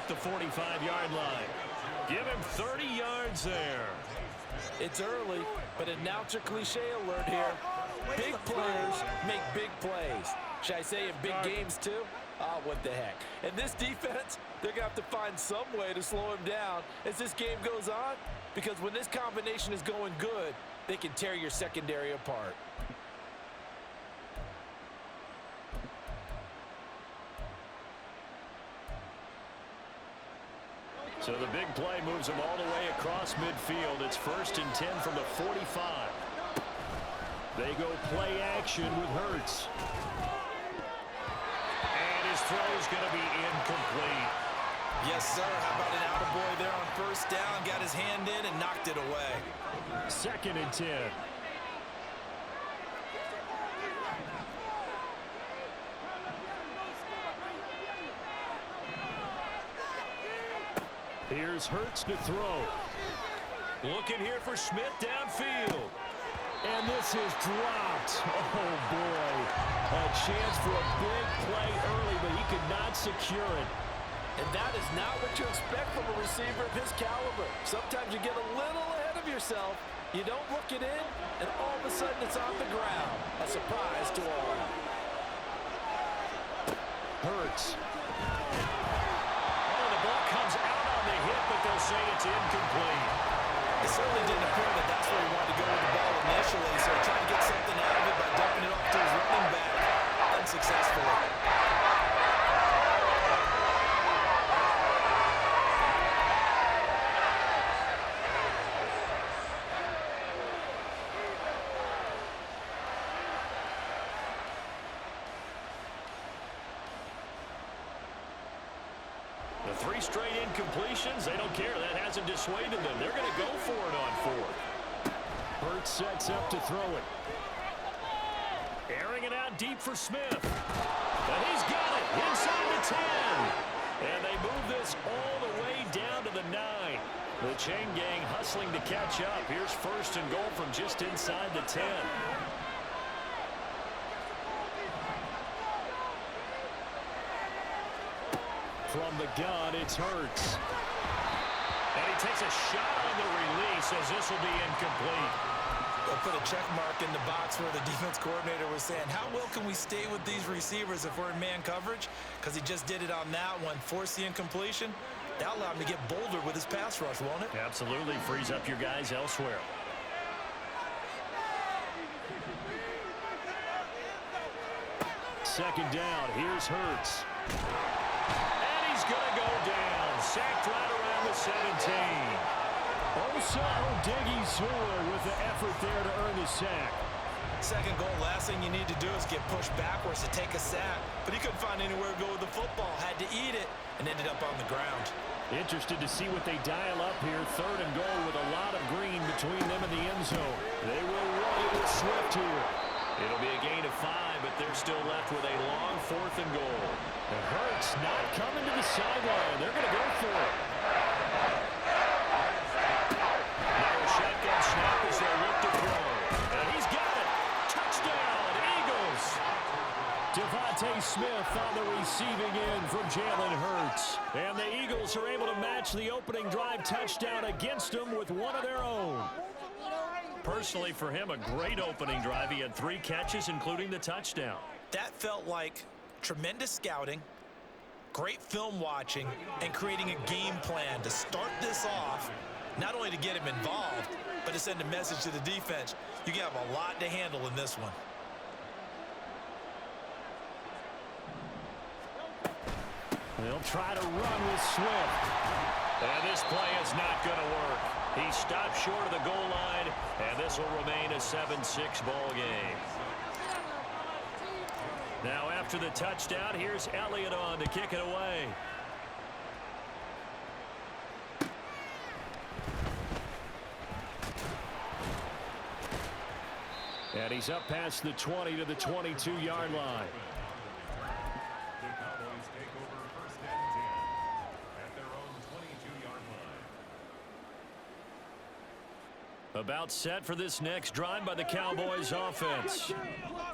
the 45-yard line. Give him 30 yards there. It's early, but announcer cliche alert here. Big players make big plays. Should I say in big games too? Ah, what the heck. And this defense, they're going to have to find some way to slow him down as this game goes on, because when this combination is going good, they can tear your secondary apart. So the big play moves him all the way across midfield. It's 1st and 10 from the 45. They go play action with Hurts. And his throw is going to be incomplete. Yes, sir. How about an attaboy there on 1st down? Got his hand in and knocked it away. 2nd and 10. Here's Hurts to throw. Looking here for Smith downfield. And this is dropped. Oh, boy. A chance for a big play early, but he could not secure it. And that is not what you expect from a receiver of his caliber. Sometimes you get a little ahead of yourself. You don't look it in, and all of a sudden it's on the ground. A surprise to all. Hurts. Oh, the ball comes out on the hit, but they'll say it's incomplete. It certainly didn't appear that that's where he wanted to go with the ball initially, so he tried to get something out of it by dumping it off to his running back. Unsuccessfully. The 3 straight incompletions, they don't care. That hasn't dissuaded them. They're going to go for it on 4th. Hurts sets up to throw it. Airing it out deep for Smith. And he's got it inside the 10. And they move this all the way down to the 9. The chain gang hustling to catch up. Here's 1st and goal from just inside the 10. From the gun, it's Hurts. And he takes a shot on the release as this will be incomplete. They'll put a check mark in the box where the defense coordinator was saying, how well can we stay with these receivers if we're in man coverage? Because he just did it on that one, forced the incompletion. That'll allow him to get bolder with his pass rush, won't it? Absolutely. Frees up your guys elsewhere. Second down. Here's Hurts. Going to go down. Sacked right around the 17. Osa Odighizuwa with the effort there to earn the sack. Second goal, last thing you need to do is get pushed backwards to take a sack. But he couldn't find anywhere to go with the football. Had to eat it and ended up on the ground. Interested to see what they dial up here. 3rd and goal with a lot of green between them and the end zone. They will run it with Swift here. It'll be a gain of 5, but they're still left with a long 4th and goal. And Hurts not coming to the sideline. They're going to go for it. Now a shotgun snap as they look to throw. And he's got it. Touchdown, Eagles. Devontae Smith on the receiving end from Jalen Hurts. And the Eagles are able to match the opening drive touchdown against them with one of their own. Personally, for him, a great opening drive. He had 3 catches, including the touchdown. That felt like tremendous scouting, great film watching, and creating a game plan to start this off, not only to get him involved, but to send a message to the defense. You have a lot to handle in this one. They'll try to run with Swift. And this play is not going to work. He stopped short of the goal line, and this will remain a 7-6 ball game. Now after the touchdown, here's Elliott on to kick it away. And he's up past the 20 to the 22-yard line. About set for this next drive by the Cowboys offense.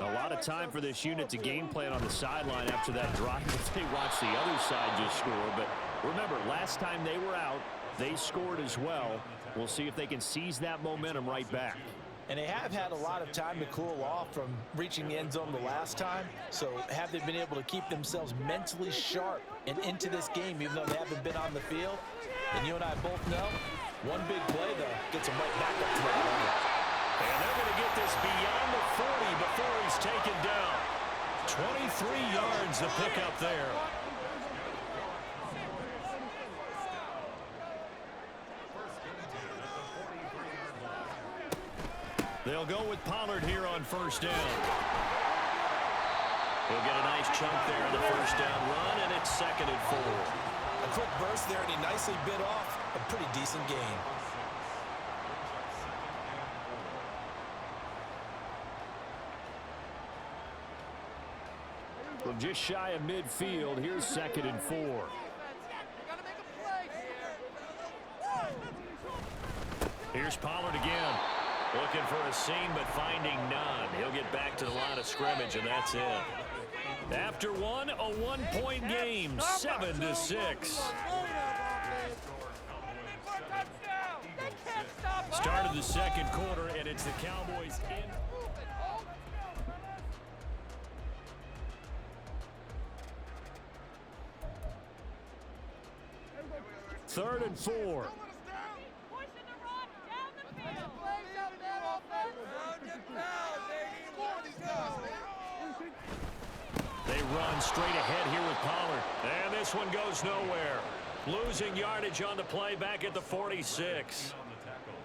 A lot of time for this unit to game plan on the sideline after that drive if they watch the other side just score. But Remember, last time they were out, they scored as well. We'll see if they can seize that momentum right back. And they have had a lot of time to cool off from reaching the end zone the last time. So have they been able to keep themselves mentally sharp and into this game, even though they haven't been on the field? And you and I both know, one big play, though, gets them right back up to that level. And they're going to get this beyond the 40 before he's taken down. 23 yards to pick up there. They'll go with Pollard here on first down. He'll get a nice chunk there in the first down run, and it's 2nd and 4. A quick burst there, and he nicely bit off a pretty decent gain. From just shy of midfield, here's 2nd and 4. Here's Pollard again. Looking for a seam, but finding none. He'll get back to the line of scrimmage, and that's it. After one, a 1-point game, 7-6. Start of the second quarter, and it's the Cowboys in. 3rd and 4. They run straight ahead here with Pollard. And this one goes nowhere. Losing yardage on the play back at the 46.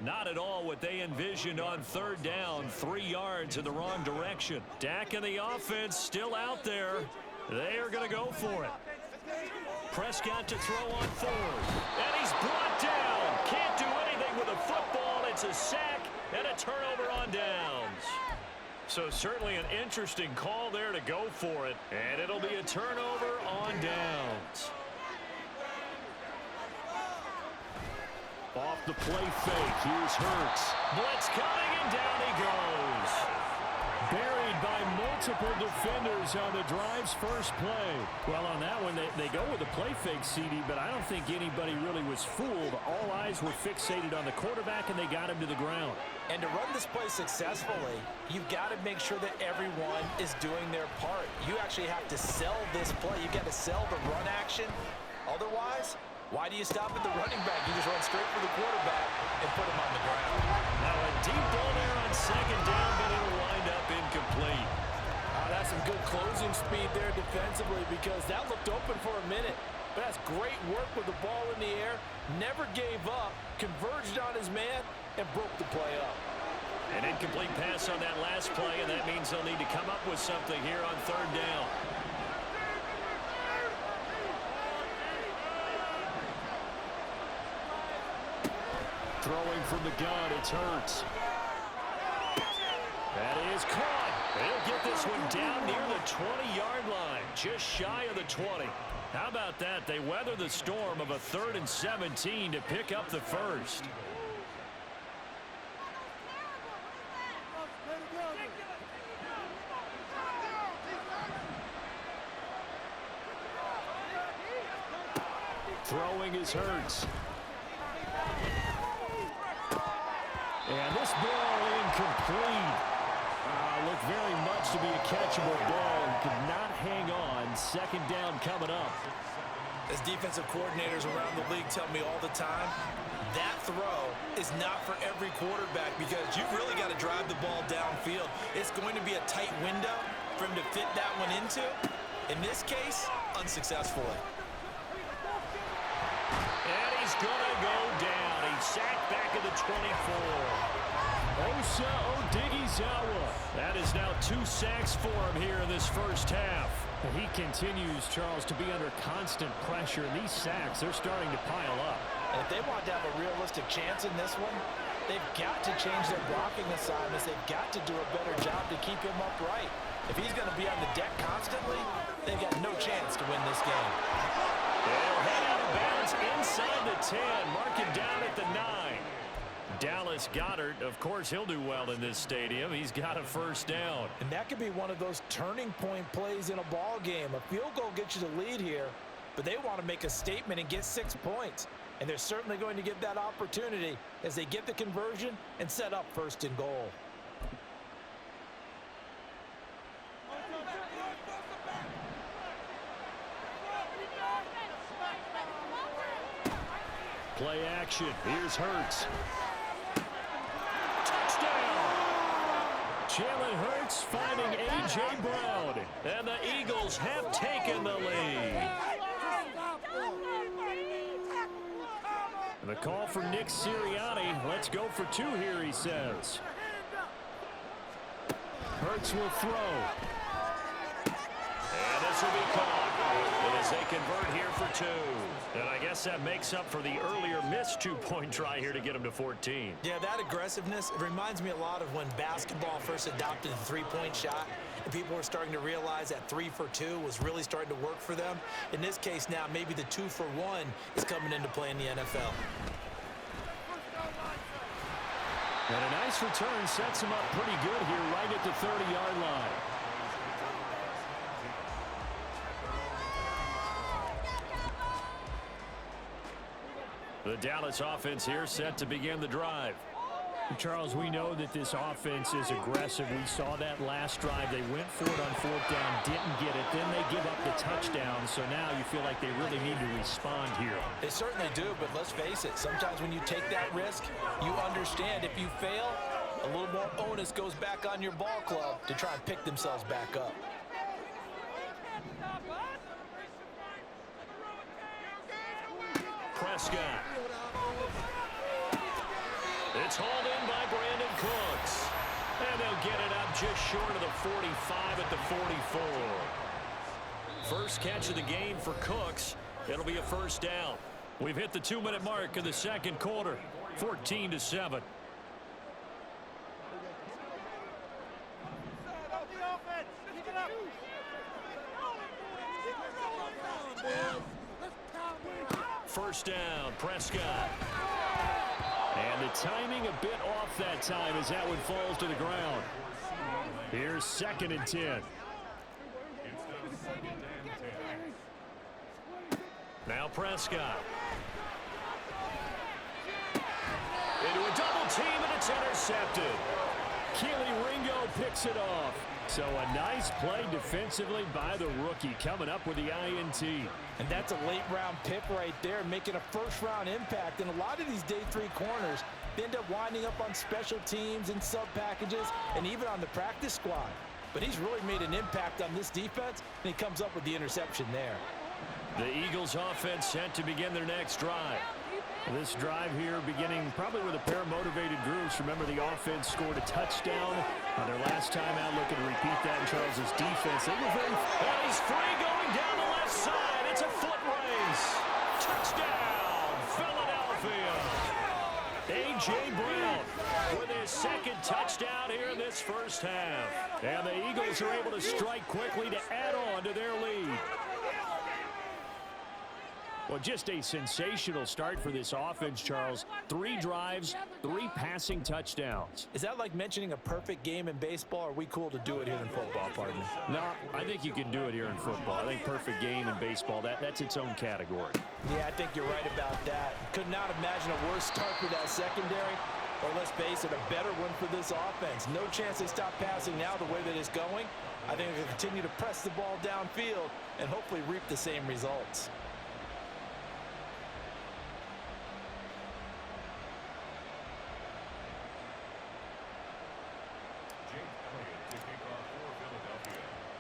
Not at all what they envisioned on 3rd down. 3 yards in the wrong direction. Dak and the offense still out there. They are going to go for it. Prescott to throw on 4th. And he's brought down. Can't do anything with a football. It's a sack and a turnover on downs. So certainly an interesting call there to go for it. And it'll be a turnover on downs. Off the play fake. Here's Hurts. Blitz coming, and down he goes. Buried by multiple defenders on the drive's first play. Well, on that one, they go with a play fake, CD, but I don't think anybody really was fooled. All eyes were fixated on the quarterback, and they got him to the ground. And to run this play successfully, you've got to make sure that everyone is doing their part. You actually have to sell this play. You've got to sell the run action. Otherwise, why do you stop at the running back? You just run straight for the quarterback and put him on the ground. Now a deep ball there on 2nd down, but it'll wind up incomplete. That's some good closing speed there defensively, because that looked open for a minute. But that's great work with the ball in the air. Never gave up, converged on his man, and broke the play up. An incomplete pass on that last play, and that means they'll need to come up with something here on 3rd down. Throwing from the gun, it's Hurts. That is caught. They'll get this one down near the 20-yard line, just shy of the 20. How about that? They weather the storm of a 3rd and 17 to pick up the first. Throwing is Hurts. And this ball incomplete. Looked very much to be a catchable ball and could not hang on. 2nd down coming up. As defensive coordinators around the league tell me all the time, that throw is not for every quarterback, because you've really got to drive the ball downfield. It's going to be a tight window for him to fit that one into. In this case, unsuccessfully. And he's going to go down. He's sacked back at the 24. Osa Odighizuwa. That is now 2 sacks for him here in this first half. And he continues, Charles, to be under constant pressure. And these sacks, they're starting to pile up. And if they want to have a realistic chance in this one, they've got to change their blocking assignments. They've got to do a better job to keep him upright. If he's going to be on the deck constantly, they've got no chance to win this game. They'll head out of bounds inside the 10, marking down at the 9. Dallas Goedert, of course, he'll do well in this stadium. He's got a first down. And that could be one of those turning point plays in a ball game. A field goal gets you the lead here, but but they want to make a statement and get 6 points. And they're certainly going to get that opportunity as they get the conversion and set up 1st and goal. Play action. Here's Hurts. Touchdown! Jalen Hurts finding A.J. Brown. And the Eagles have taken the lead. And the call for Nick Sirianni. Let's go for 2 here, he says. Hurts will throw. And this will be caught. And as they convert here for 2. And I guess that makes up for the earlier missed 2-point try here to get them to 14. Yeah, that aggressiveness, it reminds me a lot of when basketball first adopted the 3-point shot. And people were starting to realize that 3 for 2 was really starting to work for them. In this case now, maybe the 2 for 1 is coming into play in the NFL. And a nice return sets him up pretty good here right at the 30-yard line. The Dallas offense here set to begin the drive. Charles, we know that this offense is aggressive. We saw that last drive. They went for it on 4th down, didn't get it. Then they give up the touchdown. So now you feel like they really need to respond here. They certainly do, but let's face it. Sometimes when you take that risk, you understand if you fail, a little more onus goes back on your ball club to try and pick themselves back up. Prescott. It's hauled in by Brandon Cooks. And they'll get it up just short of the 45 at the 44. First catch of the game for Cooks. It'll be a 1st down. We've hit the 2-minute mark of the 2nd quarter. 14-7. First down, Prescott. And the timing a bit off that time as that one falls to the ground. Here's 2nd and 10. Now Prescott. Into a double team, and it's intercepted. Keely Ringo picks it off. So a nice play defensively by the rookie, coming up with the INT. And that's a late-round pick right there, making a 1st-round impact. And a lot of these day 3 corners, they end up winding up on special teams and sub-packages and even on the practice squad. But he's really made an impact on this defense, and he comes up with the interception there. The Eagles offense set to begin their next drive. This drive here beginning probably with a pair of motivated groups. Remember, the offense scored a touchdown on their last time out. Looking to repeat that in Charles's defense. They were very... And he's free going down the left side. It's a foot race. Touchdown, Philadelphia. A.J. Brown with his 2nd touchdown here in this 1st half. And the Eagles are able to strike quickly to add on to their lead. Well, just a sensational start for this offense, Charles. 3 drives, 3 passing touchdowns. Is that like mentioning a perfect game in baseball, or are we cool to do it here in football, pardon me? No, I think you can do it here in football. I think perfect game in baseball, that's its own category. Yeah, I think you're right about that. Could not imagine a worse start for that secondary, or let's face it, a better one for this offense. No chance they stop passing now the way that it's going. I think they'll continue to press the ball downfield and hopefully reap the same results.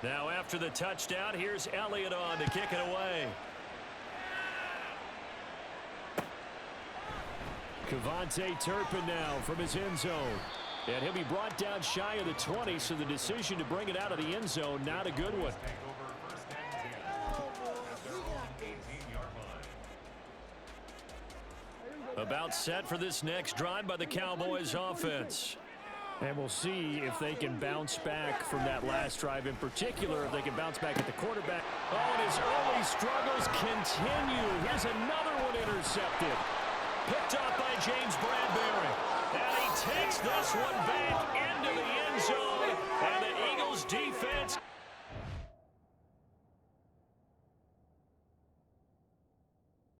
Now after the touchdown, here's Elliott on to kick it away. Kevontae Turpin now from his end zone. And he'll be brought down shy of the 20, so the decision to bring it out of the end zone, not a good one. About set for this next drive by the Cowboys offense. And we'll see if they can bounce back from that last drive in particular, if they can bounce back at the quarterback. Oh, and his early struggles continue. Here's another one intercepted. Picked up by James Bradbury. And he takes this one back into the end zone. And the Eagles defense